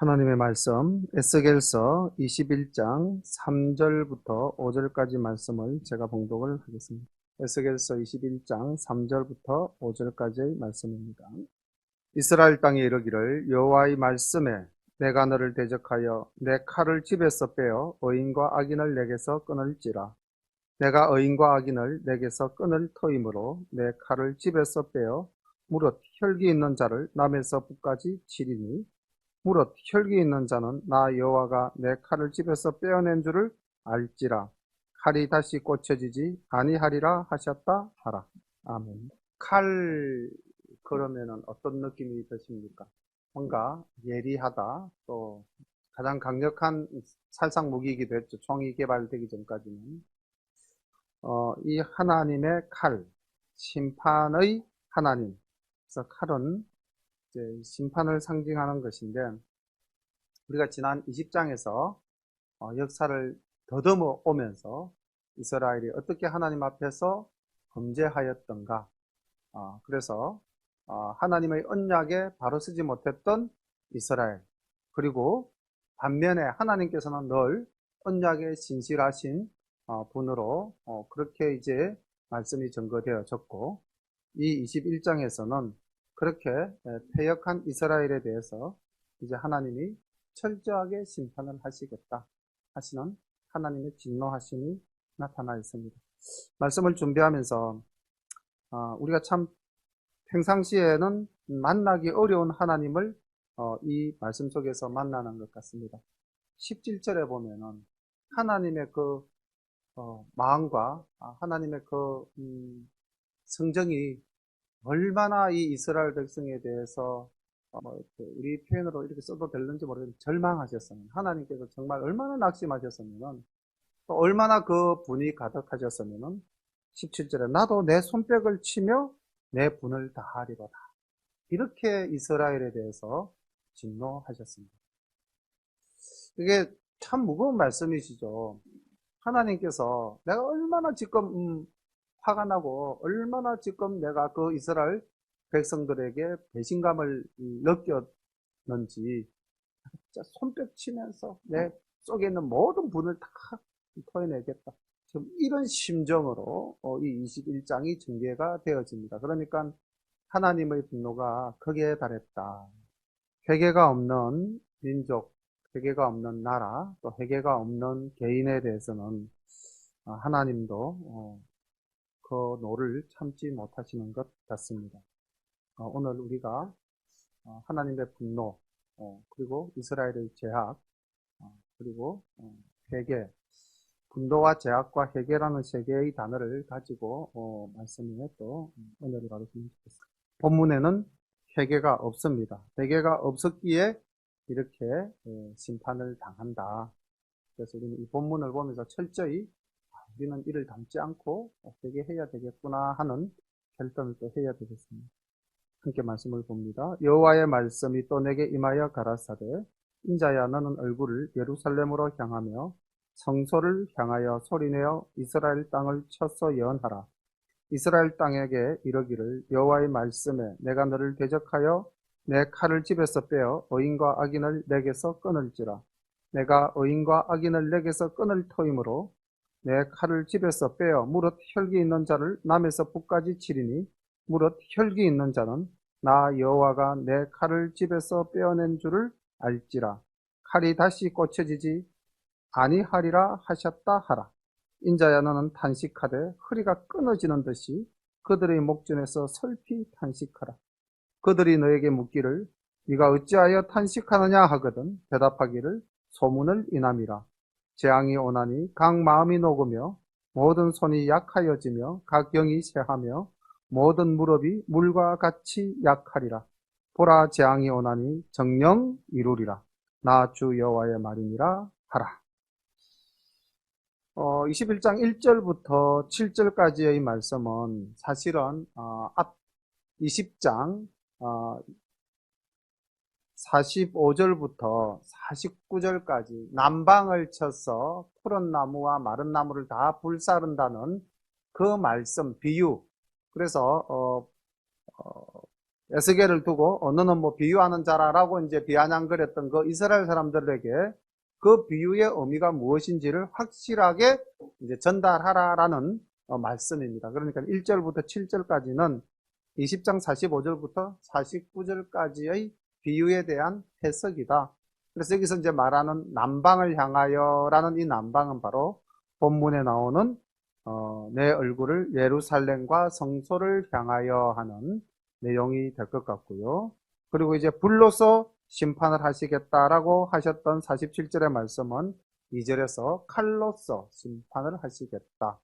하나님의 말씀 에스겔서 21장 3절부터 5절까지 말씀을 제가 봉독을 하겠습니다. 에스겔서 21장 3절부터 5절까지의 말씀입니다. 이스라엘 땅에 이르기를 여호와의 말씀에 내가 너를 대적하여 내 칼을 집에서 빼어 의인과 악인을 내게서 끊을지라. 내가 의인과 악인을 내게서 끊을 터이므로 내 칼을 집에서 빼어 무릇 혈기 있는 자를 남에서 북까지 치리니 무릇 혈기 있는 자는 나 여호와가 내 칼을 집에서 빼어낸 줄을 알지라. 칼이 다시 꽂혀지지 아니하리라 하셨다 하라. 아멘. 칼 그러면은 어떤 느낌이 드십니까? 뭔가 예리하다, 또 가장 강력한 살상 무기이기도 했죠. 총이 개발되기 전까지는. 이 하나님의 칼, 심판의 하나님. 그래서 칼은 이제 심판을 상징하는 것인데, 우리가 지난 20장에서 역사를 더듬어 오면서 이스라엘이 어떻게 하나님 앞에서 범죄하였던가, 그래서 하나님의 언약에 바로 서지 못했던 이스라엘, 그리고 반면에 하나님께서는 늘 언약에 신실하신 분으로 그렇게 이제 말씀이 전거되어졌고, 이 21장에서는 그렇게 패역한 이스라엘에 대해서 이제 하나님이 철저하게 심판을 하시겠다 하시는 하나님의 진노하심이 나타나 있습니다. 말씀을 준비하면서 우리가 참 평상시에는 만나기 어려운 하나님을 이 말씀 속에서 만나는 것 같습니다. 17절에 보면은 하나님의 그 마음과 하나님의 그 성정이 얼마나 이 이스라엘 백성에 대해서 우리 표현으로 이렇게 써도 될는지 모르겠는데 절망하셨으면, 하나님께서 정말 얼마나 낙심하셨으면, 또 얼마나 그 분이 가득하셨으면 17절에 나도 내 손뼉을 치며 내 분을 다하리로다, 이렇게 이스라엘에 대해서 진노하셨습니다. 이게 참 무거운 말씀이시죠. 하나님께서 내가 얼마나 지금 화가 나고 얼마나 지금 내가 그 이스라엘 백성들에게 배신감을 느꼈는지 진짜 손뼉 치면서 내 속에 있는 모든 분을 다 토해내겠다. 지금 이런 심정으로 이 21장이 전개가 되어집니다. 그러니까 하나님의 분노가 극에 달했다. 회개가 없는 민족, 회개가 없는 나라, 또 회개가 없는 개인에 대해서는 하나님도 그 노를 참지 못하시는 것 같습니다. 오늘 우리가 하나님의 분노, 그리고 이스라엘의 제약, 그리고 회개, 분노와 제약과 회개라는 세 개의 단어를 가지고 말씀에 또 은혜를 받으시면 좋겠습니다. 본문에는 회개가 없습니다. 회개가 없었기에 이렇게 심판을 당한다. 그래서 우리는 이 본문을 보면서 철저히 우리는 이를 담지 않고 회개해야 되겠구나 하는 결단을 또 해야 되겠습니다. 함께 말씀을 봅니다. 여호와의 말씀이 또 내게 임하여 가라사대 인자야 너는 얼굴을 예루살렘으로 향하며 성소를 향하여 소리내어 이스라엘 땅을 쳐서 예언하라. 이스라엘 땅에게 이르기를 여호와의 말씀에 내가 너를 대적하여 내 칼을 집에서 빼어 의인과 악인을 내게서 끊을지라. 내가 의인과 악인을 내게서 끊을 터이므로 내 칼을 집에서 빼어 무릇 혈기 있는 자를 남에서 북까지 치리니 무릇 혈기 있는 자는 나 여호와가 내 칼을 집에서 빼어낸 줄을 알지라. 칼이 다시 꽂혀지지 아니하리라 하셨다 하라. 인자야 너는 탄식하되 허리가 끊어지는 듯이 그들의 목전에서 슬피 탄식하라. 그들이 너에게 묻기를 네가 어찌하여 탄식하느냐 하거든 대답하기를 소문을 인함이라. 재앙이 오나니 각 마음이 녹으며 모든 손이 약하여지며 각 영이 쇠하며 모든 무릎이 물과 같이 약하리라. 보라 재앙이 오나니 정령 이루리라. 나 주 여호와의 말이니라 하라. 21장 1절부터 7절까지의 말씀은 사실은 앞 20장 45절부터 49절까지 남방을 쳐서 푸른 나무와 마른 나무를 다 불사른다는 그 말씀, 비유. 그래서 에스겔을 두고 너는 뭐 비유하는 자라라고 이제 비아냥거렸던 그 이스라엘 사람들에게 그 비유의 의미가 무엇인지를 확실하게 이제 전달하라라는 말씀입니다. 그러니까 1절부터 7절까지는 20장 45절부터 49절까지의 비유에 대한 해석이다. 그래서 여기서 이제 말하는 남방을 향하여라는 이 남방은 바로 본문에 나오는 내 얼굴을 예루살렘과 성소를 향하여 하는 내용이 될 것 같고요. 그리고 이제 불로서 심판을 하시겠다라고 하셨던 47절의 말씀은 2절에서 칼로서 심판을 하시겠다.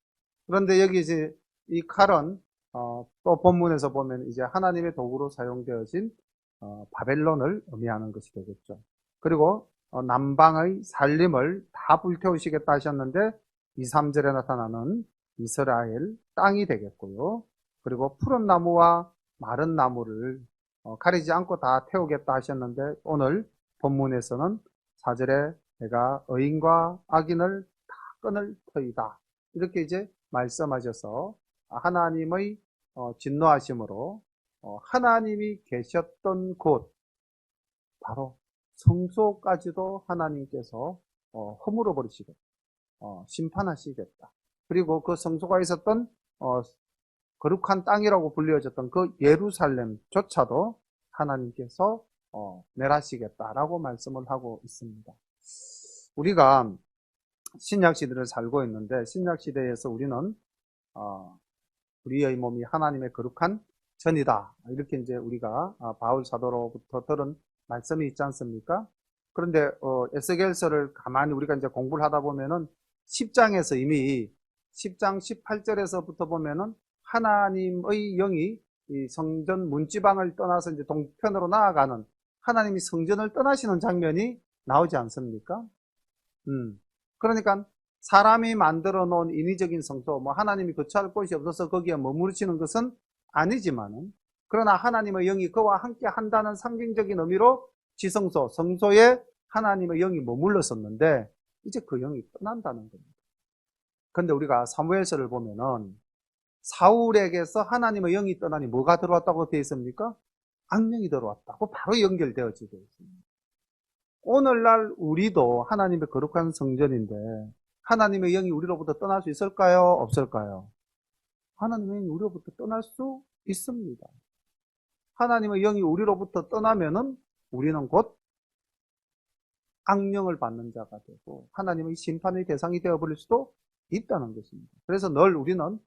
그런데 여기 이제 이 칼은 또 본문에서 보면 이제 하나님의 도구로 사용되어진 바벨론을 의미하는 것이 되겠죠. 그리고 남방의 살림을 다 불태우시겠다 하셨는데 2, 3절에 나타나는 이스라엘 땅이 되겠고요. 그리고 푸른 나무와 마른 나무를 가리지 않고 다 태우겠다 하셨는데 오늘 본문에서는 4절에 내가 의인과 악인을 다 끊을 터이다. 이렇게 이제 말씀하셔서 하나님의 진노하심으로 하나님이 계셨던 곳 바로 성소까지도 하나님께서 허물어 버리시겠다. 심판하시겠다. 그리고 그 성소가 있었던 거룩한 땅이라고 불려졌던 그 예루살렘조차도 하나님께서 멸하시겠다라고 말씀을 하고 있습니다. 우리가 신약 시대를 살고 있는데 신약 시대에서 우리는 우리의 몸이 하나님의 거룩한 전이다. 이렇게 이제 우리가 바울 사도로부터 들은 말씀이 있지 않습니까? 그런데 에스겔서를 가만히 우리가 이제 공부를 하다 보면은 10장에서 이미 10장 18절에서부터 보면은 하나님의 영이 이 성전 문지방을 떠나서 이제 동편으로 나아가는 하나님이 성전을 떠나시는 장면이 나오지 않습니까? 그러니까 사람이 만들어 놓은 인위적인 성소, 뭐 하나님이 거처할 곳이 없어서 거기에 머무르시는 것은 아니지만은 그러나 하나님의 영이 그와 함께 한다는 상징적인 의미로 지성소, 성소에 하나님의 영이 머물렀었는데 이제 그 영이 떠난다는 겁니다. 그런데 우리가 사무엘서를 보면은 사울에게서 하나님의 영이 떠나니 뭐가 들어왔다고 되어 있습니까? 악령이 들어왔다고 바로 연결되어지고 있습니다. 오늘날 우리도 하나님의 거룩한 성전인데 하나님의 영이 우리로부터 떠날 수 있을까요? 없을까요? 하나님의 영이 우리로부터 떠날 수 있습니다. 하나님의 영이 우리로부터 떠나면은 우리는 곧 악령을 받는 자가 되고 하나님의 심판의 대상이 되어버릴 수도 있다는 것입니다. 그래서 늘 우리는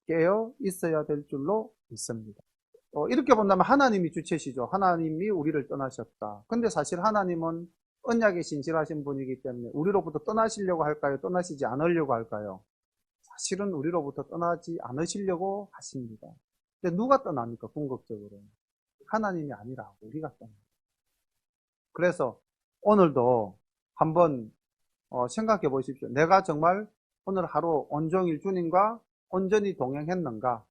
깨어 있어야 될 줄로 믿습니다. 이렇게 본다면 하나님이 주체시죠. 하나님이 우리를 떠나셨다. 근데 사실 하나님은 언약에 신실하신 분이기 때문에 우리로부터 떠나시려고 할까요? 떠나시지 않으려고 할까요? 사실은 우리로부터 떠나지 않으시려고 하십니다. 근데 누가 떠납니까? 궁극적으로 하나님이 아니라 우리가 떠납니다. 그래서 오늘도 한번 생각해 보십시오. 내가 정말 오늘 하루 온종일 주님과 온전히 동행했는가?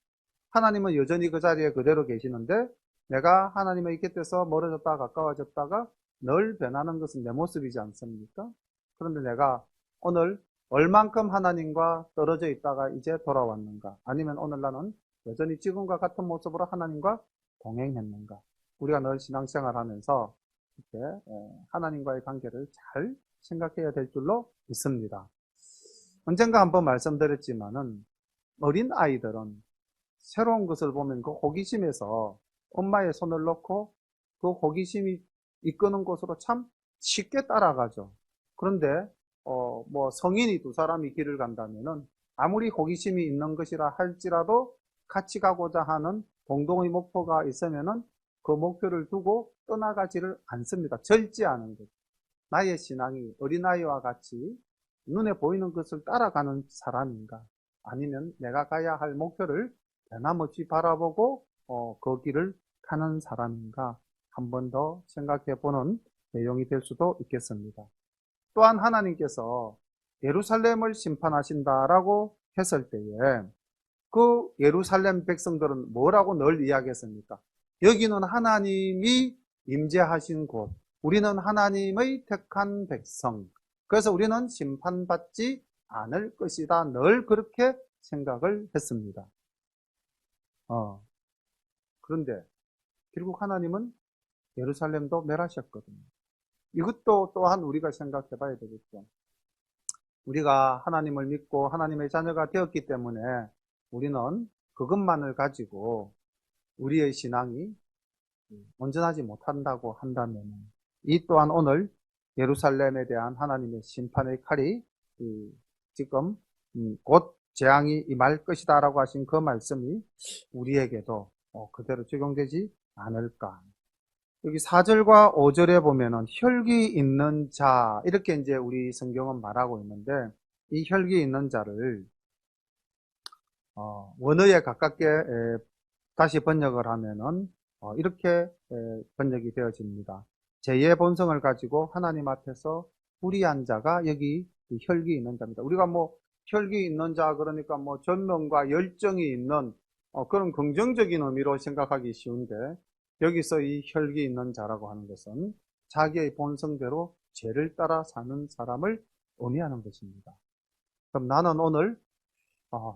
하나님은 여전히 그 자리에 그대로 계시는데 내가 하나님의 곁에서 멀어졌다가 가까워졌다가 늘 변하는 것은 내 모습이지 않습니까? 그런데 내가 오늘 얼만큼 하나님과 떨어져 있다가 이제 돌아왔는가? 아니면 오늘 나는 여전히 지금과 같은 모습으로 하나님과 동행했는가? 우리가 늘 신앙생활 하면서 이렇게 하나님과의 관계를 잘 생각해야 될 줄로 믿습니다. 언젠가 한번 말씀드렸지만은 어린 아이들은 새로운 것을 보면 그 호기심에서 엄마의 손을 놓고 그 호기심이 이끄는 곳으로 참 쉽게 따라가죠. 그런데 뭐 성인이 두 사람이 길을 간다면은 아무리 호기심이 있는 것이라 할지라도 같이 가고자 하는 공동의 목표가 있으면은 그 목표를 두고 떠나가지를 않습니다. 절지 않은 거죠. 나의 신앙이 어린아이와 같이 눈에 보이는 것을 따라가는 사람인가? 아니면 내가 가야 할 목표를 변함없이 바라보고 그 길을 가는 사람인가? 한 번 더 생각해 보는 내용이 될 수도 있겠습니다. 또한 하나님께서 예루살렘을 심판하신다라고 했을 때에 그 예루살렘 백성들은 뭐라고 늘 이야기했습니까? 여기는 하나님이 임재하신 곳, 우리는 하나님의 택한 백성, 그래서 우리는 심판받지 않을 것이다. 늘 그렇게 생각을 했습니다. 그런데 결국 하나님은 예루살렘도 멸하셨거든요. 이것도 또한 우리가 생각해 봐야 되겠죠. 우리가 하나님을 믿고 하나님의 자녀가 되었기 때문에 우리는 그것만을 가지고 우리의 신앙이 온전하지 못한다고 한다면, 이 또한 오늘 예루살렘에 대한 하나님의 심판의 칼이 지금 곧 재앙이 임할 것이다 라고 하신 그 말씀이 우리에게도 그대로 적용되지 않을까. 여기 4절과 5절에 보면은 혈기 있는 자, 이렇게 이제 우리 성경은 말하고 있는데, 이 혈기 있는 자를 원어에 가깝게 다시 번역을 하면은 이렇게 번역이 되어집니다. 제2의 본성을 가지고 하나님 앞에서 불의한 자가 여기 혈기 있는 자입니다. 우리가 뭐 혈기 있는 자 그러니까 뭐 전명과 열정이 있는 그런 긍정적인 의미로 생각하기 쉬운데, 여기서 이 혈기 있는 자라고 하는 것은 자기의 본성대로 죄를 따라 사는 사람을 의미하는 것입니다. 그럼 나는 오늘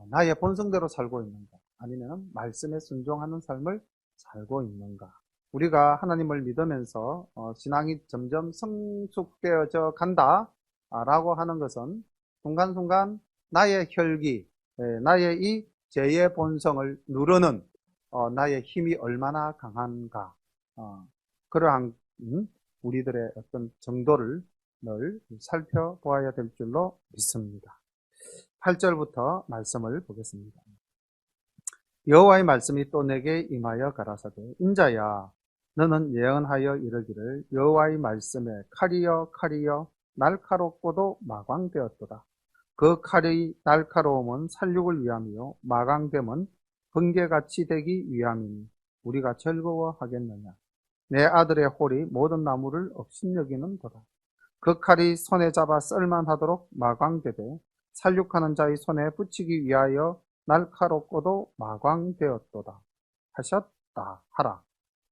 나의 본성대로 살고 있는가? 아니면 말씀에 순종하는 삶을 살고 있는가? 우리가 하나님을 믿으면서 신앙이 점점 성숙되어져 간다 라고 하는 것은 순간순간 나의 혈기, 나의 이 죄의 본성을 누르는 나의 힘이 얼마나 강한가, 그러한 우리들의 어떤 정도를 늘 살펴보아야 될 줄로 믿습니다. 8절부터 말씀을 보겠습니다. 여호와의 말씀이 또 내게 임하여 가라사대, 인자야, 너는 예언하여 이르기를 여호와의 말씀에 칼이여 칼이여 날카롭고도 마광되었도다. 그 칼의 날카로움은 살육을 위함이요 마광됨은 번개같이 되기 위함이니 우리가 즐거워하겠느냐. 내 아들의 홀이 모든 나무를 업신여기는도다. 그 칼이 손에 잡아 썰만하도록 마광되되 살육하는 자의 손에 붙이기 위하여 날카롭고도 마광되었도다 하셨다 하라.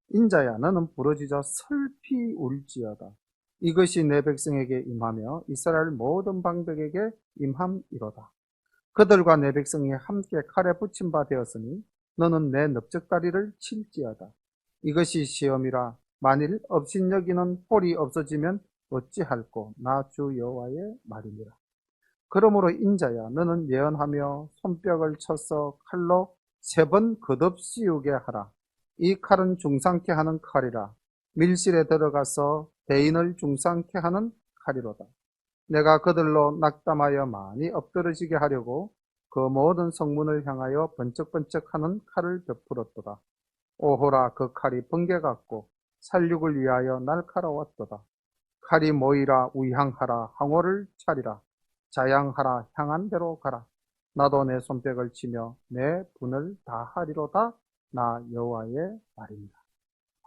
인자야, 너는 부르짖어 슬피 울지어다. 이것이 내 백성에게 임하며 이스라엘 모든 방백에게 임함이로다. 그들과 내 백성이 함께 칼에 붙임 바 되었으니 너는 내 넓적다리를 칠지어다. 이것이 시험이라. 만일 업신여기는 홀이 없어지면 어찌할꼬. 나 주 여호와의 말이니라. 그러므로 인자야, 너는 예언하며 손뼉을 쳐서 칼로 3번 겉없이우게 하라. 이 칼은 중상케 하는 칼이라. 밀실에 들어가서 대인을 중상케 하는 칼이로다. 내가 그들로 낙담하여 많이 엎드러지게 하려고 그 모든 성문을 향하여 번쩍번쩍하는 칼을 베풀었도다. 오호라, 그 칼이 번개 같고 살육을 위하여 날카로웠도다. 칼이 모이라, 우향하라, 항오를 차리라. 자양하라, 향한 대로 가라. 나도 내 손뼉을 치며 내 분을 다하리로다. 나 여호와의 말입니다.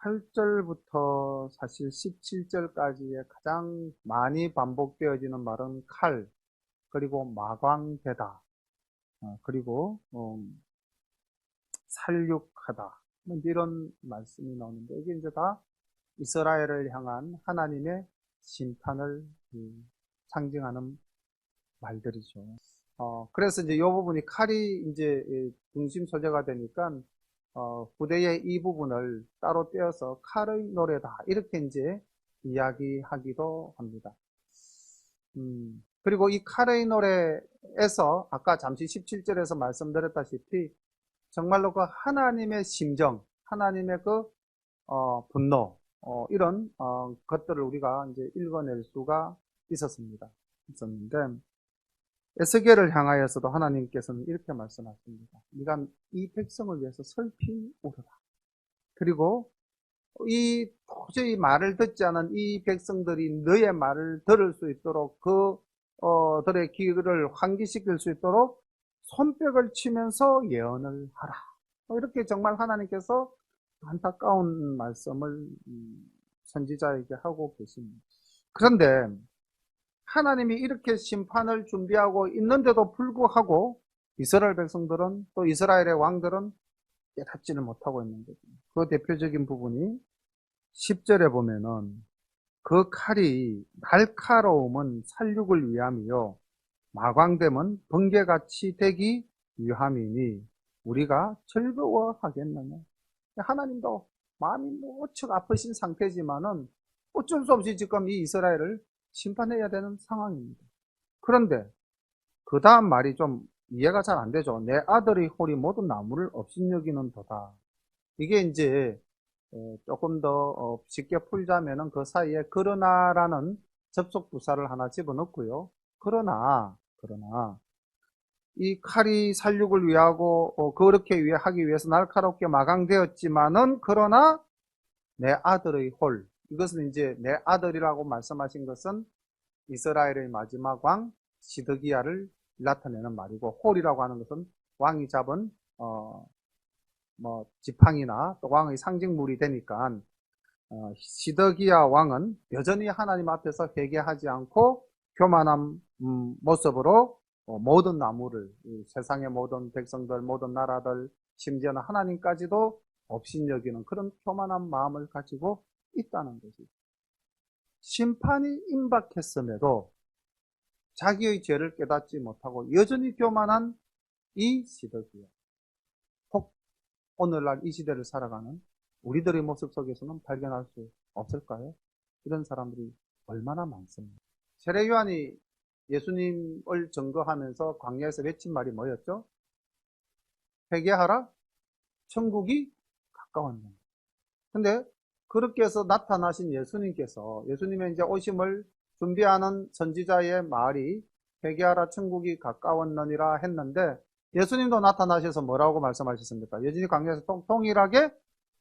8절부터 사실 17절까지의 가장 많이 반복되어지는 말은 칼, 그리고 마광되다, 그리고 살육하다, 이런 말씀이 나오는데, 이게 이제 다 이스라엘을 향한 하나님의 심판을 상징하는 말들이죠. 그래서 이제 이 부분이 칼이 이제 중심 소재가 되니까 후대의 이 부분을 따로 떼어서 칼의 노래다, 이렇게 이제 이야기하기도 합니다. 그리고 이 칼의 노래에서 아까 잠시 17절에서 말씀드렸다시피 정말로 그 하나님의 심정, 하나님의 그 분노, 이런 것들을 우리가 이제 읽어낼 수가 있었는데, 에스겔을 향하여서도 하나님께서는 이렇게 말씀하십니다. 네가 이 백성을 위해서 슬피 울어라. 그리고 이 도저히 말을 듣지 않은 이 백성들이 너의 말을 들을 수 있도록 들의 귀를 환기시킬 수 있도록 손뼉을 치면서 예언을 하라. 이렇게 정말 하나님께서 안타까운 말씀을 선지자에게 하고 계십니다. 그런데 하나님이 이렇게 심판을 준비하고 있는데도 불구하고 이스라엘 백성들은, 또 이스라엘의 왕들은 깨닫지를 못하고 있는 거죠. 그 대표적인 부분이 10절에 보면은 그 칼이 날카로움은 살육을 위함이요 마광됨은 번개같이 되기 위함이니 우리가 즐거워하겠느냐. 하나님도 마음이 무척 아프신 상태지만은 어쩔 수 없이 지금 이 이스라엘을 심판해야 되는 상황입니다. 그런데 그 다음 말이 좀 이해가 잘 안 되죠. 내 아들의 홀이 모든 나무를 업신여기는 도다. 이게 이제 조금 더 쉽게 풀자면은 그 사이에 그러나라는 접속 부사를 하나 집어넣고요. 그러나 이 칼이 살육을 위하고 그렇게 하기 위해서 날카롭게 마강되었지만은 그러나 내 아들의 홀, 이것은 이제 내 아들이라고 말씀하신 것은 이스라엘의 마지막 왕 시드기야를 나타내는 말이고, 홀이라고 하는 것은 왕이 잡은 지팡이나 또 왕의 상징물이 되니까 시드기야 왕은 여전히 하나님 앞에서 회개하지 않고 교만한 모습으로 모든 나무를, 세상의 모든 백성들, 모든 나라들, 심지어는 하나님까지도 업신여기는 그런 교만한 마음을 가지고 있다는 것이죠. 심판이 임박했음에도 자기의 죄를 깨닫지 못하고 여전히 교만한 이 시드기야, 혹 오늘날 이 시대를 살아가는 우리들의 모습 속에서는 발견할 수 없을까요? 이런 사람들이 얼마나 많습니다. 세례 요한이 예수님을 증거하면서 광야에서 외친 말이 뭐였죠? 회개하라, 천국이 가까웠네. 근데 그렇게 해서 나타나신 예수님의 이제 오심을 준비하는 선지자의 말이 회개하라, 천국이 가까웠느니라 했는데, 예수님도 나타나셔서 뭐라고 말씀하셨습니까? 여전히 광야에서 동일하게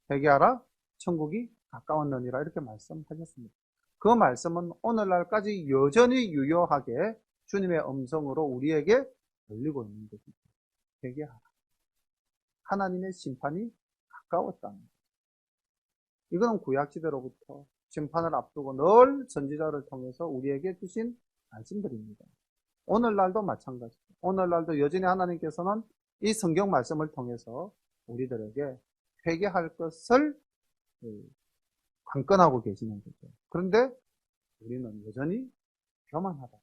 회개하라, 천국이 가까웠느니라 이렇게 말씀하셨습니다. 그 말씀은 오늘날까지 여전히 유효하게 주님의 음성으로 우리에게 들리고 있는 것입니다. 회개하라. 하나님의 심판이 가까웠다는 것. 이거는 구약시대로부터 심판을 앞두고 늘 선지자를 통해서 우리에게 주신 말씀들입니다. 오늘날도 마찬가지입니다. 오늘날도 여전히 하나님께서는 이 성경 말씀을 통해서 우리들에게 회개할 것을 관건하고 계시는 거죠. 그런데 우리는 여전히 교만하다.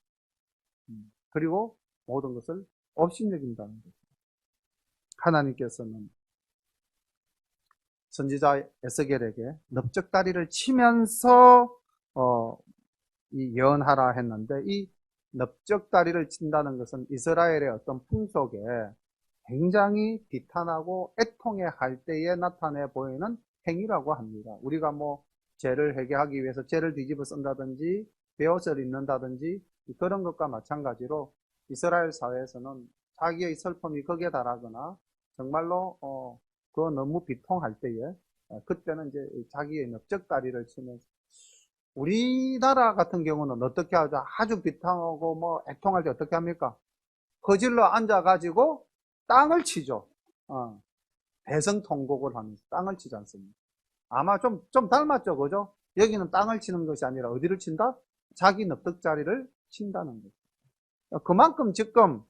그리고 모든 것을 업신여긴다는 거죠. 하나님께서는 선지자 에스겔에게 넓적다리를 치면서 이 예언하라 했는데, 이 넓적다리를 친다는 것은 이스라엘의 어떤 풍속에 굉장히 비탄하고 애통해 할 때에 나타내 보이는 행위라고 합니다. 우리가 죄를 회개하기 위해서 죄를 뒤집어 쓴다든지 베옷을 입는다든지 그런 것과 마찬가지로 이스라엘 사회에서는 자기의 슬픔이 극에 달하거나 정말로 그 너무 비통할 때에 그때는 이제 자기의 넓적다리를 치면서, 우리나라 같은 경우는 어떻게 하죠? 아주 비통하고 애통할 때 어떻게 합니까? 거질러 앉아가지고 땅을 치죠. 대성통곡을 하면서 땅을 치지 않습니까? 아마 좀 닮았죠, 그죠? 여기는 땅을 치는 것이 아니라 어디를 친다? 자기 납득자리를 친다는 거죠. 그만큼 지금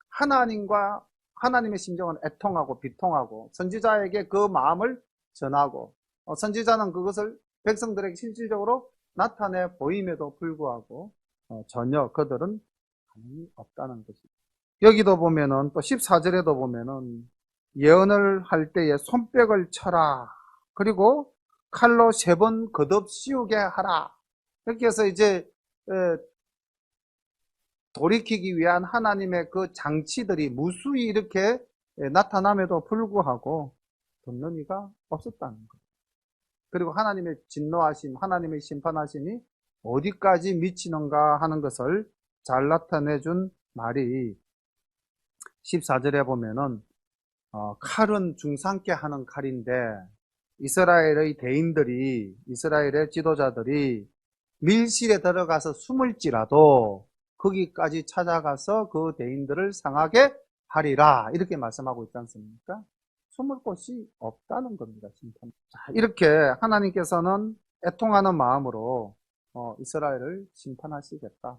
하나님의 심정은 애통하고 비통하고 선지자에게 그 마음을 전하고, 선지자는 그것을 백성들에게 실질적으로 나타내 보임에도 불구하고 전혀 그들은 반응이 없다는 것이죠. 여기도 보면은 또 14절에도 보면은 예언을 할 때에 손뼉을 쳐라, 그리고 칼로 3번 거듭 씌우게 하라. 이렇게 해서 이제 돌이키기 위한 하나님의 그 장치들이 무수히 이렇게 나타남에도 불구하고 듣는 이가 없었다는 거예요. 그리고 하나님의 진노하심, 하나님의 심판하심이 어디까지 미치는가 하는 것을 잘 나타내준 말이 14절에 보면은 칼은 중상케 하는 칼인데, 이스라엘의 대인들이, 이스라엘의 지도자들이 밀실에 들어가서 숨을지라도 거기까지 찾아가서 그 대인들을 상하게 하리라, 이렇게 말씀하고 있지 않습니까? 숨을 곳이 없다는 겁니다, 심판. 자, 이렇게 하나님께서는 애통하는 마음으로 이스라엘을 심판하시겠다.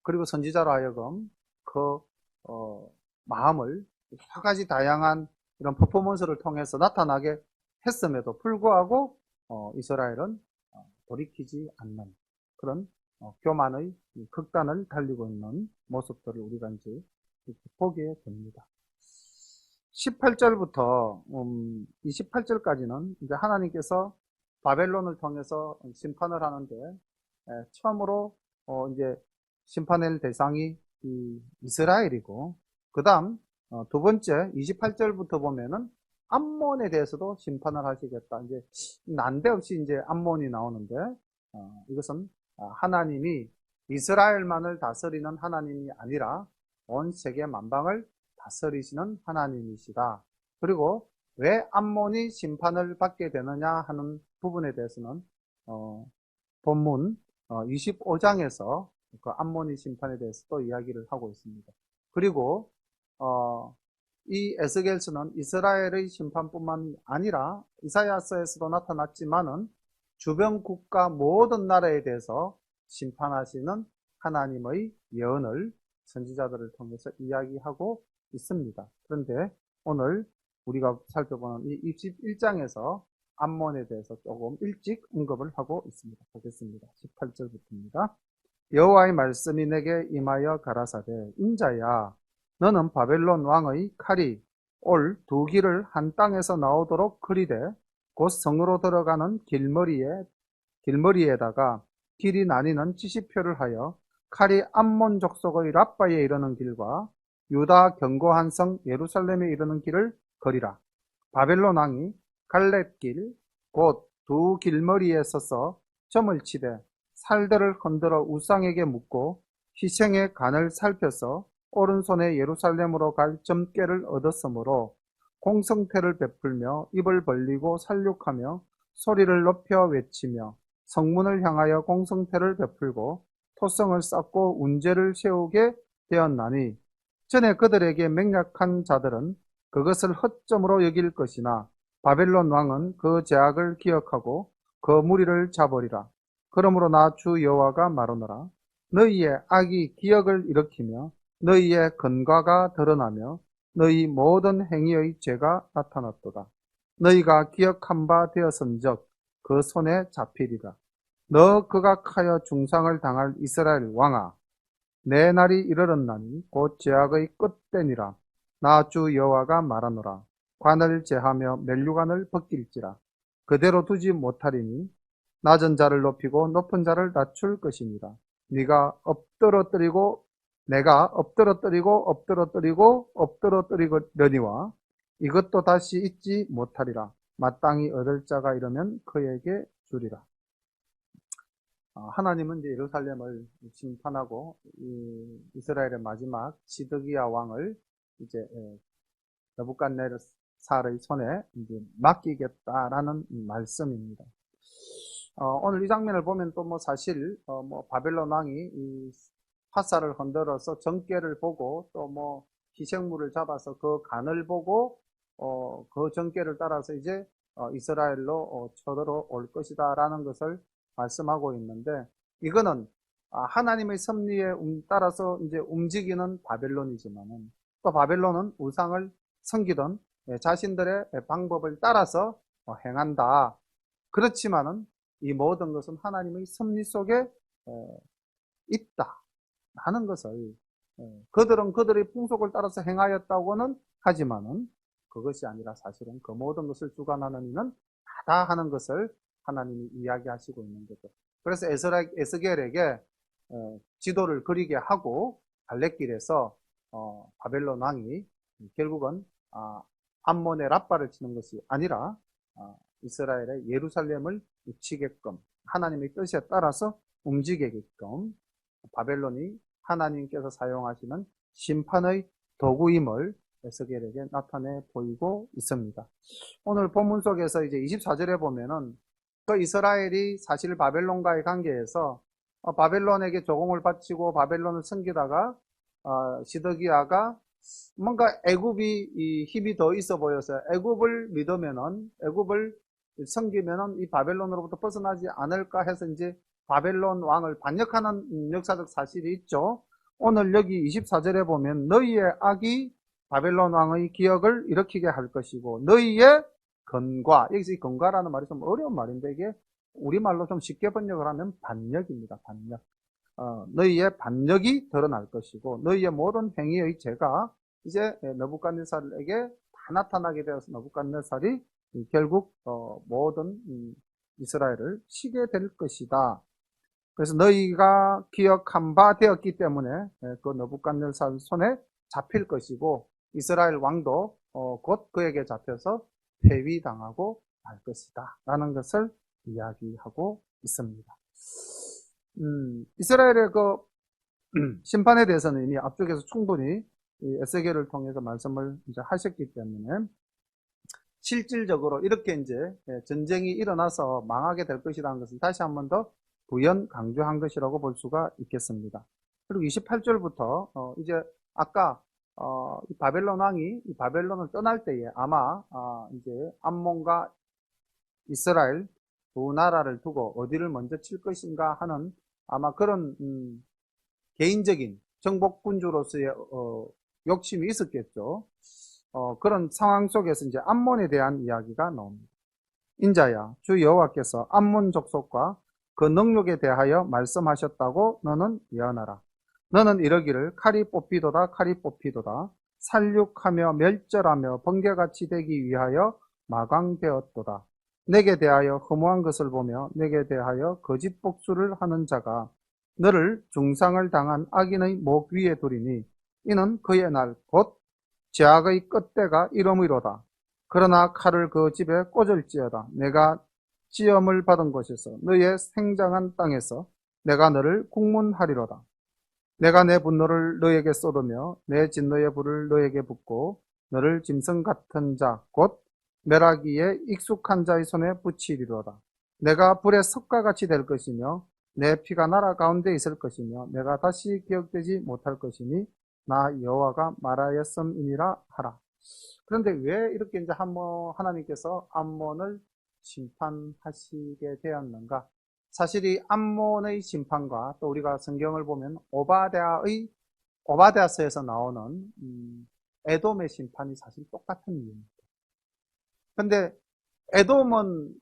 그리고 선지자로 하여금 그 마음을 여러 가지 다양한 이런 퍼포먼스를 통해서 나타나게 했음에도 불구하고 이스라엘은 돌이키지 않는 그런 교만의 극단을 달리고 있는 모습들을 우리가 이제 보게 됩니다. 18절부터 28절까지는 이제 하나님께서 바벨론을 통해서 심판을 하는데, 처음으로 이제 심판할 대상이 이 이스라엘이고, 그 다음 두 번째 28절부터 보면은 암몬에 대해서도 심판을 하시겠다. 이제 난데없이 이제 암몬이 나오는데, 이것은 하나님이 이스라엘만을 다스리는 하나님이 아니라 온 세계 만방을 다스리시는 하나님이시다. 그리고 왜 암몬이 심판을 받게 되느냐 하는 부분에 대해서는 본문 25장에서 그 암몬이 심판에 대해서 또 이야기를 하고 있습니다. 그리고 이 에스겔서는 이스라엘의 심판뿐만 아니라 이사야서에서도 나타났지만은 주변 국가 모든 나라에 대해서 심판하시는 하나님의 예언을 선지자들을 통해서 이야기하고 있습니다. 그런데 오늘 우리가 살펴보는 이 21장에서 암몬에 대해서 조금 일찍 언급을 하고 있습니다. 보겠습니다. 18절부터입니다. 여호와의 말씀이 내게 임하여 가라사대, 인자야, 너는 바벨론 왕의 칼이 올 두 길을 한 땅에서 나오도록 그리되 곧 성으로 들어가는 길머리에다가 길이 나뉘는 지시표를 하여 칼이 암몬 족속의 랍바에 이르는 길과 유다 견고한 성 예루살렘에 이르는 길을 거리라. 바벨론 왕이 갈렛길 곧 두 길머리에 서서 점을 치되 살들을 흔들어 우상에게 묻고 희생의 간을 살펴서 오른손에 예루살렘으로 갈 점괘를 얻었으므로 공성태를 베풀며 입을 벌리고 살육하며 소리를 높여 외치며 성문을 향하여 공성태를 베풀고 토성을 쌓고 운제를 세우게 되었나니 전에 그들에게 맹약한 자들은 그것을 헛점으로 여길 것이나 바벨론 왕은 그 죄악을 기억하고 그 무리를 잡으리라. 그러므로 나 주 여호와가 말하노라. 너희의 악이 기억을 일으키며 너희의 근과가 드러나며 너희 모든 행위의 죄가 나타났도다. 너희가 기억한 바 되었은즉 그 손에 잡히리라. 너 극악하여 중상을 당할 이스라엘 왕아, 내 날이 이르렀나니 곧 죄악의 끝되니라. 나 주 여호와가 말하노라. 관을 제하며 멜류관을 벗길지라. 그대로 두지 못하리니 낮은 자를 높이고 높은 자를 낮출 것이니라. 네가 내가 엎드러뜨리려니와 이것도 다시 잊지 못하리라. 마땅히 얻을 자가 이르면 그에게 주리라. 하나님은 이제 예루살렘을 심판하고 이스라엘의 마지막 시드기야 왕을 이제 느부갓네살의 손에 이제 맡기겠다라는 말씀입니다. 오늘 이 장면을 보면 또 사실 바벨론 왕이 이 화살을 흔들어서 정궤를 보고 또 희생물을 잡아서 그 간을 보고 그 정궤를 따라서 이제 이스라엘로 쳐들어올 것이다라는 것을 말씀하고 있는데, 이거는 하나님의 섭리에 따라서 이제 움직이는 바벨론이지만은 또 바벨론은 우상을 섬기던 자신들의 방법을 따라서 행한다. 그렇지만은 이 모든 것은 하나님의 섭리 속에 있다 하는 것을, 그들은 그들의 풍속을 따라서 행하였다고는 하지만은 그것이 아니라 사실은 그 모든 것을 주관하는 이는 나다 하는 것을 하나님이 이야기하시고 있는 거죠. 그래서 에스겔에게 지도를 그리게 하고 갈렙길에서 바벨론 왕이 결국은 암몬의 랍바를 치는 것이 아니라 이스라엘의 예루살렘을 치게끔, 하나님의 뜻에 따라서 움직이게끔 바벨론이 하나님께서 사용하시는 심판의 도구임을 에스겔에게 나타내 보이고 있습니다. 오늘 본문 속에서 이제 24절에 보면은 그 이스라엘이 사실 바벨론과의 관계에서 바벨론에게 조공을 바치고 바벨론을 섬기다가 시드기야가 뭔가 애굽이 힘이 더 있어 보여서 애굽을 믿으면은, 애굽을 섬기면은 이 바벨론으로부터 벗어나지 않을까 해서 이제 바벨론 왕을 반역하는 역사적 사실이 있죠. 오늘 여기 24절에 보면 너희의 악이 바벨론 왕의 기억을 일으키게 할 것이고 너희의 근과, 여기서 이 근과라는 말이 좀 어려운 말인데 이게 우리말로 좀 쉽게 번역을 하면 반역입니다. 반역. 너희의 반역이 드러날 것이고 너희의 모든 행위의 죄가 이제 느부갓네살에게 다 나타나게 되어서 느부갓네살이 결국 모든 이스라엘을 치게 될 것이다. 그래서 너희가 기억한 바 되었기 때문에 그 느부갓네살 손에 잡힐 것이고 이스라엘 왕도 곧 그에게 잡혀서 폐위당하고 말 것이다 라는 것을 이야기하고 있습니다. 이스라엘의 그 심판에 대해서는 이미 앞쪽에서 충분히 에스겔을 통해서 말씀을 이제 하셨기 때문에 실질적으로 이렇게 이제 전쟁이 일어나서 망하게 될 것이라는 것을 다시 한 번 더 부연 강조한 것이라고 볼 수가 있겠습니다. 그리고 28절부터 이제 아까 이 바벨론 왕이 이 바벨론을 떠날 때에 아마 이제 암몬과 이스라엘 두 나라를 두고 어디를 먼저 칠 것인가 하는 아마 그런 개인적인 정복군주로서의 욕심이 있었겠죠. 그런 상황 속에서 이제 암몬에 대한 이야기가 나옵니다. 인자야, 주 여호와께서 암몬 족속과 그 능력에 대하여 말씀하셨다고 너는 예언하라. 너는 이러기를 칼이 뽑히도다 칼이 뽑히도다 살육하며 멸절하며 번개같이 되기 위하여 마광되었도다. 내게 대하여 허무한 것을 보며 내게 대하여 거짓 복수를 하는 자가 너를 중상을 당한 악인의 목 위에 두리니 이는 그의 날 곧 제약의 끝때가 이름이로다. 그러나 칼을 그 집에 꽂을지어다. 내가 지엄을 받은 곳에서 너의 생장한 땅에서 내가 너를 국문하리로다. 내가 내 분노를 너에게 쏟으며 내 진노의 불을 너에게 붓고 너를 짐승 같은 자 곧 멸하기에 익숙한 자의 손에 붙이리로다. 내가 불의 석과 같이 될 것이며 내 피가 나라 가운데 있을 것이며 내가 다시 기억되지 못할 것이니 나 여호와가 말하였음이니라 하라. 그런데 왜 이렇게 이제 하나님께서 암몬을 심판하시게 되었는가? 사실 이 암몬의 심판과 또 우리가 성경을 보면 오바댜서에서 나오는 에돔의 심판이 사실 똑같은 이유입니다. 근데 에돔은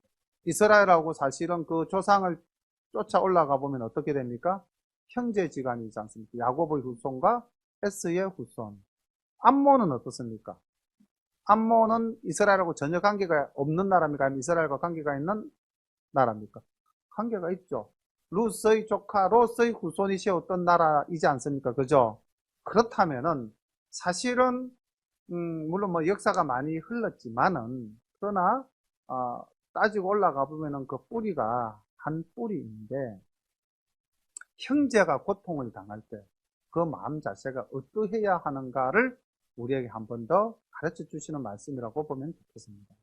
이스라엘하고 사실은 그 조상을 쫓아 올라가 보면 어떻게 됩니까? 형제지간이지 않습니까? 야곱의 후손과 에스의 후손. 암몬은 어떻습니까? 암몬은 이스라엘하고 전혀 관계가 없는 나라입니까? 아니면 이스라엘과 관계가 있는 나라입니까? 관계가 있죠. 루스의 조카 로스의 후손이시었던 나라이지 않습니까? 그죠? 그렇다면은 사실은 물론 뭐 역사가 많이 흘렀지만은 그러나 따지고 올라가 보면은 그 뿌리가 한 뿌리인데 형제가 고통을 당할 때 그 마음 자체가 어떠해야 하는가를 우리에게 한 번 더 가르쳐 주시는 말씀이라고 보면 좋겠습니다.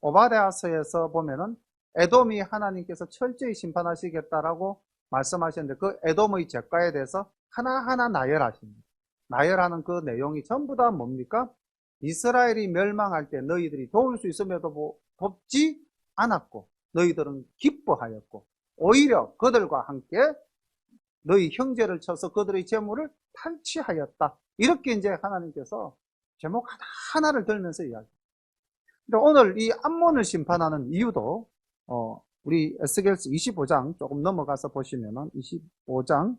오바댜서에서 보면은 에돔이 하나님께서 철저히 심판하시겠다라고 말씀하셨는데 그 에돔의 죄가에 대해서 하나하나 나열하십니다. 나열하는 그 내용이 전부 다 뭡니까? 이스라엘이 멸망할 때 너희들이 도울 수 있음에도 돕지 않았고 너희들은 기뻐하였고 오히려 그들과 함께 너희 형제를 쳐서 그들의 재물을 탈취하였다. 이렇게 이제 하나님께서 제목 하나를 들면서 이야기합니다. 근데 오늘 이 암몬을 심판하는 이유도 우리 에스겔서 25장 조금 넘어가서 보시면은 25장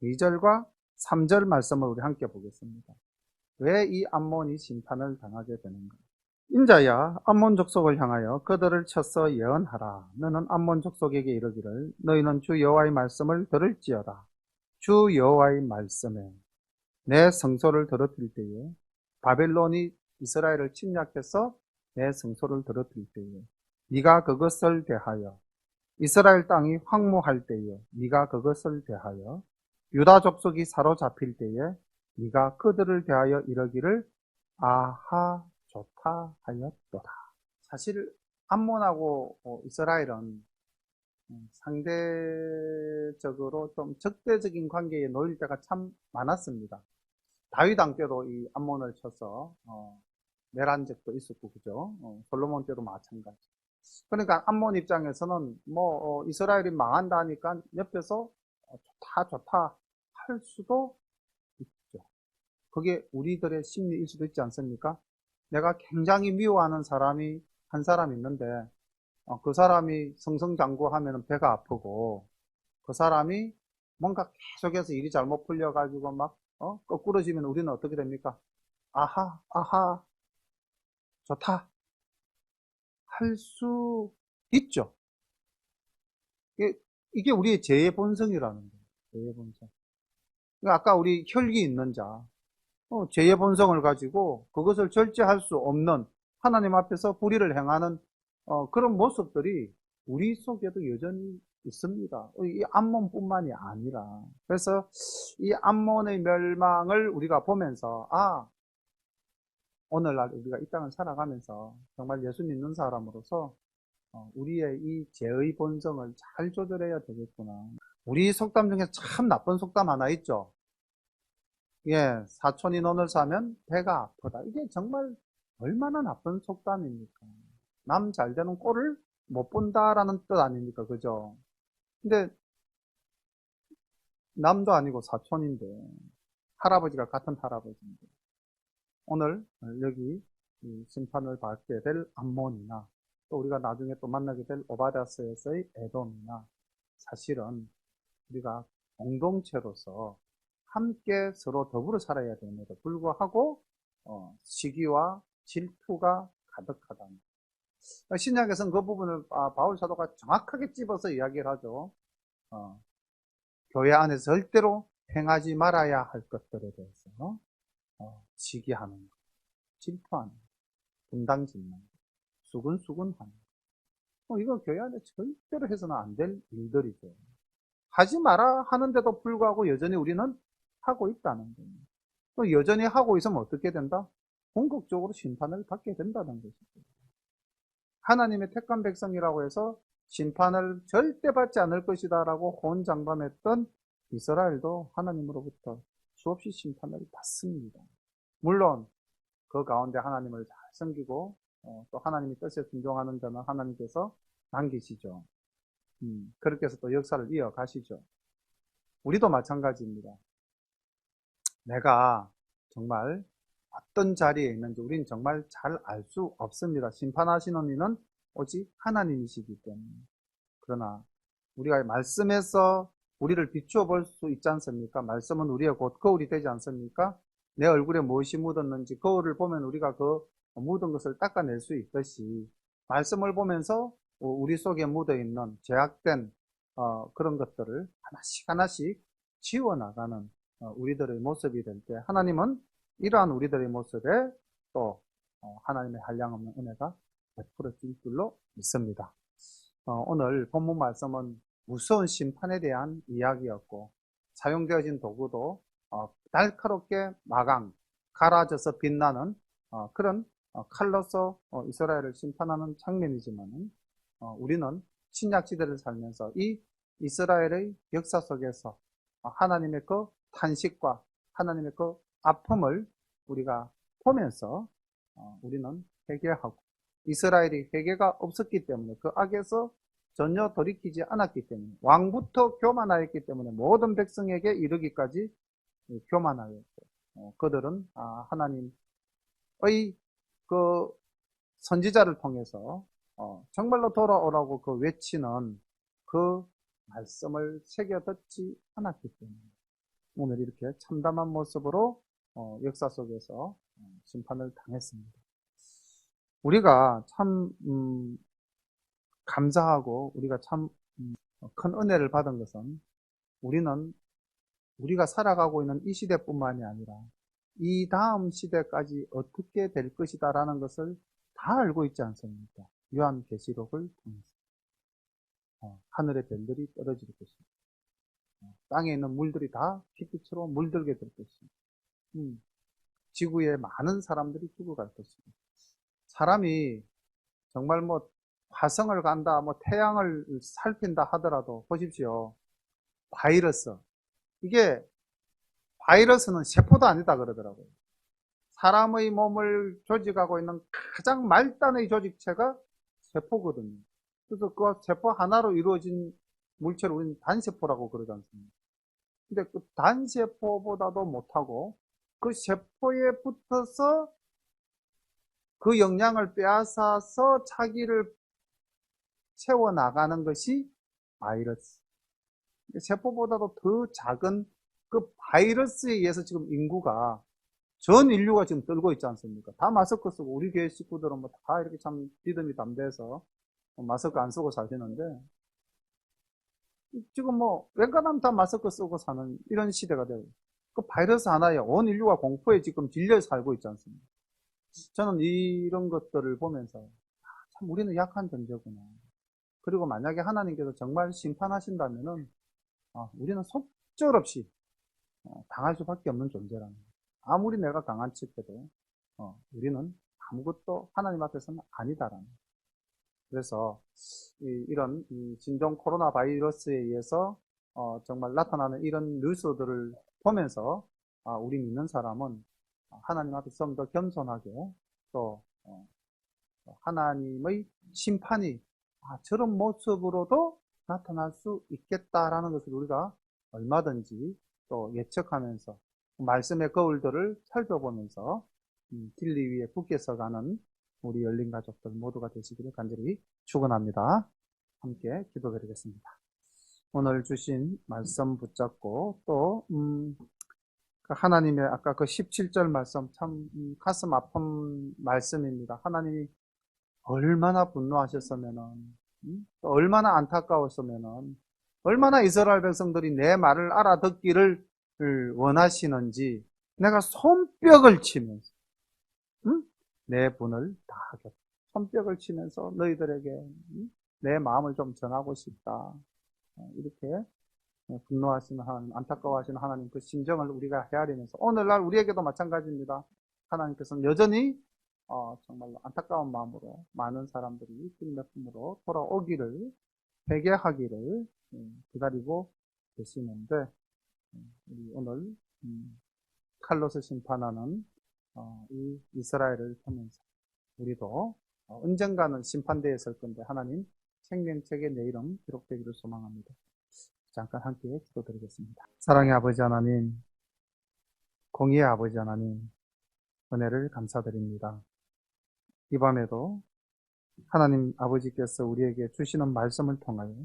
2절과 3절 말씀을 우리 함께 보겠습니다. 왜 이 암몬이 심판을 당하게 되는가? 인자야 암몬 족속을 향하여 그들을 쳐서 예언하라. 너는 암몬 족속에게 이르기를 너희는 주 여호와의 말씀을 들을지어다. 주 여호와의 말씀에 내 성소를 더럽힐 때에 바벨론이 이스라엘을 침략해서 내 성소를 더럽힐 때에 네가 그것을 대하여 이스라엘 땅이 황무할 때에 네가 그것을 대하여 유다 족속이 사로잡힐 때에 네가 그들을 대하여 이러기를 아하 좋다 하였도다. 사실 암몬하고 이스라엘은 상대적으로 좀 적대적인 관계에 놓일 때가 참 많았습니다. 다윗 왕 때도 이 암몬을 쳐서 멸한 적도 있었고 그죠? 솔로몬 때도 마찬가지. 그러니까 암몬 입장에서는 이스라엘이 망한다 하니까 옆에서 좋다 할 수도 있죠. 그게 우리들의 심리일 수도 있지 않습니까? 내가 굉장히 미워하는 사람이 한 사람 있는데 그 사람이 승승장구하면 배가 아프고 그 사람이 뭔가 계속해서 일이 잘못 풀려가지고 막 거꾸러지면 우리는 어떻게 됩니까? 아하 좋다 할 수 있죠. 이게 우리의 죄의 본성이라는 거예요. 죄의 본성. 그러니까 아까 우리 혈기 있는 자, 죄의 본성을 가지고 그것을 절제할 수 없는 하나님 앞에서 불의를 행하는 그런 모습들이 우리 속에도 여전히 있습니다. 이 암몬뿐만이 아니라. 그래서 이 암몬의 멸망을 우리가 보면서 오늘날 우리가 이 땅을 살아가면서 정말 예수 믿는 사람으로서 우리의 이 죄의 본성을 잘 조절해야 되겠구나. 우리 속담 중에 참 나쁜 속담 하나 있죠. 예, 사촌이 논을 사면 배가 아프다. 이게 정말 얼마나 나쁜 속담입니까? 남 잘 되는 꼴을 못 본다라는 뜻 아닙니까? 그죠? 근데 남도 아니고 사촌인데 할아버지가 같은 할아버지인데 오늘 여기 이 심판을 받게 될 암몬이나 또 우리가 나중에 또 만나게 될 오바댜스에서의 에돔이나 사실은 우리가 공동체로서 함께 서로 더불어 살아야 됨에도 불구하고 시기와 질투가 가득하다. 신약에서는 그 부분을 바울 사도가 정확하게 찝어서 이야기를 하죠. 교회 안에서 절대로 행하지 말아야 할 것들에 대해서 시기하는 것, 질투하는 것, 분당짓는 것, 수근수근하는 것. 이거 교회 안에 절대로 해서는 안 될 일들이죠. 하지 마라 하는데도 불구하고 여전히 우리는 하고 있다는 거예요. 또 여전히 하고 있으면 어떻게 된다? 궁극적으로 심판을 받게 된다는 것이죠. 하나님의 택한 백성이라고 해서 심판을 절대 받지 않을 것이다 라고 호언장담했던 이스라엘도 하나님으로부터 수없이 심판을 받습니다. 물론 그 가운데 하나님을 잘 섬기고 또 하나님의 뜻에 순종하는 자는 하나님께서 남기시죠. 그렇게 해서 또 역사를 이어가시죠. 우리도 마찬가지입니다. 내가 정말 어떤 자리에 있는지 우리는 정말 잘 알 수 없습니다. 심판하시는 이는 오직 하나님이시기 때문에. 그러나 우리가 말씀에서 우리를 비추어 볼 수 있지 않습니까? 말씀은 우리의 곧 거울이 되지 않습니까? 내 얼굴에 무엇이 묻었는지 거울을 보면 우리가 그 묻은 것을 닦아낼 수 있듯이 말씀을 보면서 우리 속에 묻어있는 죄악된 그런 것들을 하나씩 하나씩 지워나가는 우리들의 모습이 될 때 하나님은 이러한 우리들의 모습에 또 하나님의 한량없는 은혜가 베풀어질 줄로 믿습니다. 오늘 본문 말씀은 무서운 심판에 대한 이야기였고 사용되어진 도구도 날카롭게 마강, 갈아져서 빛나는 그런 칼로서 이스라엘을 심판하는 장면이지만 우리는 신약시대를 살면서 이 이스라엘의 역사 속에서 하나님의 그 탄식과 하나님의 그 아픔을 우리가 보면서 우리는 회개하고 이스라엘이 회개가 없었기 때문에 그 악에서 전혀 돌이키지 않았기 때문에 왕부터 교만하였기 때문에 모든 백성에게 이르기까지 교만하였고 그들은 하나님의 그 선지자를 통해서 정말로 돌아오라고 그 외치는 그 말씀을 새겨 듣지 않았기 때문에 오늘 이렇게 참담한 모습으로 역사 속에서 심판을 당했습니다. 우리가 참 감사하고 우리가 참 큰 은혜를 받은 것은 우리는 우리가 살아가고 있는 이 시대뿐만이 아니라 이 다음 시대까지 어떻게 될 것이다 라는 것을 다 알고 있지 않습니까? 요한계시록을 통해서 하늘의 별들이 떨어질 것이고 땅에 있는 물들이 다 핏빛으로 물들게 될 것이고 지구에 많은 사람들이 죽어갈 것이고 사람이 정말 뭐 화성을 간다, 뭐 태양을 살핀다 하더라도 보십시오. 바이러스. 이게 바이러스는 세포도 아니다 그러더라고요. 사람의 몸을 조직하고 있는 가장 말단의 조직체가 세포거든요. 그래서 그 세포 하나로 이루어진 물체를 우리는 단세포라고 그러지 않습니까? 근데 그 단세포보다도 못하고 그 세포에 붙어서 그 영양을 빼앗아서 자기를 채워나가는 것이 바이러스. 세포보다도 더 작은 그 바이러스에 의해서 지금 인구가 전 인류가 지금 떨고 있지 않습니까? 다 마스크 쓰고, 우리 교회 식구들은 뭐 다 이렇게 참 믿음이 담대해서 마스크 안 쓰고 사시는데, 지금 뭐, 웬간하면 다 마스크 쓰고 사는 이런 시대가 되고, 그 바이러스 하나에 온 인류가 공포에 지금 질려 살고 있지 않습니까? 저는 이런 것들을 보면서, 참 우리는 약한 존재구나. 그리고 만약에 하나님께서 정말 심판하신다면은, 우리는 속절없이 당할 수밖에 없는 존재라는 거예요. 아무리 내가 강한 척해도 우리는 아무것도 하나님 앞에서는 아니다라는 거예요. 그래서 이런 진정 코로나 바이러스에 의해서 정말 나타나는 이런 뉴스들을 보면서 우리 믿는 사람은 하나님 앞에 좀 더 겸손하게 또 하나님의 심판이 저런 모습으로도 나타날 수 있겠다라는 것을 우리가 얼마든지 또 예측하면서 말씀의 거울들을 살펴보면서 진리 위에 굳게 서가는 우리 열린 가족들 모두가 되시기를 간절히 축원합니다. 함께 기도드리겠습니다. 오늘 주신 말씀 붙잡고 또 하나님의 아까 그 17절 말씀 참 가슴 아픈 말씀입니다. 하나님이 얼마나 분노하셨으면은, 또 얼마나 안타까웠으면은, 얼마나 이스라엘 백성들이 내 말을 알아듣기를 원하시는지, 내가 손뼉을 치면서, 내 분을 다하겠다. 손뼉을 치면서 너희들에게 내 마음을 좀 전하고 싶다. 이렇게 분노하시는 하나님, 안타까워하시는 하나님 그 심정을 우리가 헤아리면서 오늘날 우리에게도 마찬가지입니다. 하나님께서는 여전히 정말로 안타까운 마음으로 많은 사람들이 주님의 품으로 돌아오기를 회개하기를 기다리고 계시는데 우리 오늘 칼로스 심판하는 이 이스라엘을 보면서 우리도 언젠가는 심판대에 설 건데 하나님 생명책에 내 이름 기록되기를 소망합니다. 잠깐 함께 기도드리겠습니다. 사랑의 아버지 하나님, 공의의 아버지 하나님, 은혜를 감사드립니다. 이 밤에도 하나님 아버지께서 우리에게 주시는 말씀을 통하여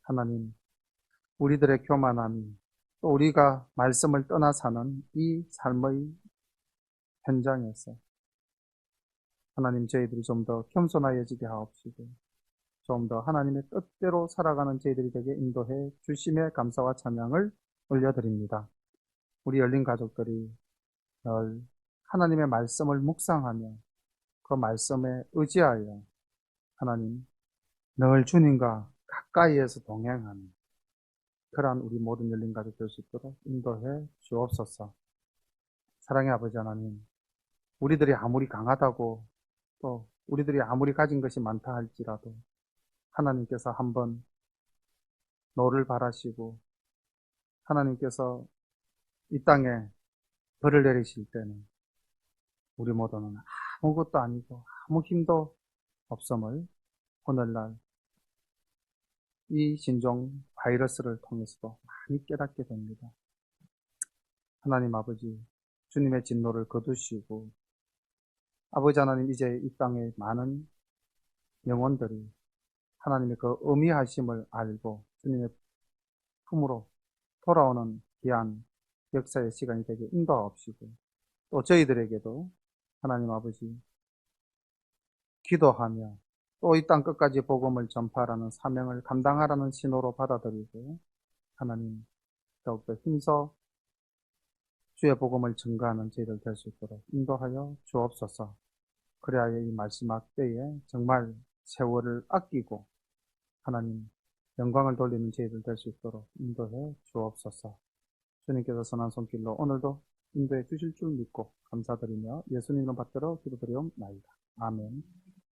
하나님, 우리들의 교만함이 또 우리가 말씀을 떠나 사는 이 삶의 현장에서 하나님 저희들이 좀 더 겸손하여지게 하옵시고 좀 더 하나님의 뜻대로 살아가는 저희들이 되게 인도해 주심의 감사와 찬양을 올려드립니다. 우리 열린 가족들이 늘 하나님의 말씀을 묵상하며 그 말씀에 의지하여 하나님 늘 주님과 가까이에서 동행하는 그러한 우리 모든 열린 가족 될 수 있도록 인도해 주옵소서. 사랑의 아버지 하나님, 우리들이 아무리 강하다고 또 우리들이 아무리 가진 것이 많다 할지라도 하나님께서 한번 너를 바라시고 하나님께서 이 땅에 벌을 내리실 때는 우리 모두는 아무것도 아니고 아무 힘도 없음을 오늘날 이 신종 바이러스를 통해서도 많이 깨닫게 됩니다. 하나님 아버지, 주님의 진노를 거두시고 아버지 하나님 이제 이 땅에 많은 영혼들이 하나님의 그 어미하심을 알고 주님의 품으로 돌아오는 귀한 역사의 시간이 되게 인도하옵시고 또 저희들에게도 하나님 아버지 기도하며 또 이 땅 끝까지 복음을 전파하라는 사명을 감당하라는 신호로 받아들이고 하나님 더욱더 힘써 주의 복음을 증거하는 저희들 될 수 있도록 인도하여 주옵소서. 그래야 이 마지막 때에 정말 세월을 아끼고 하나님 영광을 돌리는 저희들 될 수 있도록 인도해 주옵소서. 주님께서 선한 손길로 오늘도 인도해 주실 줄 믿고 감사드리며 예수님을 받들어 기도드리옵나이다. 아멘.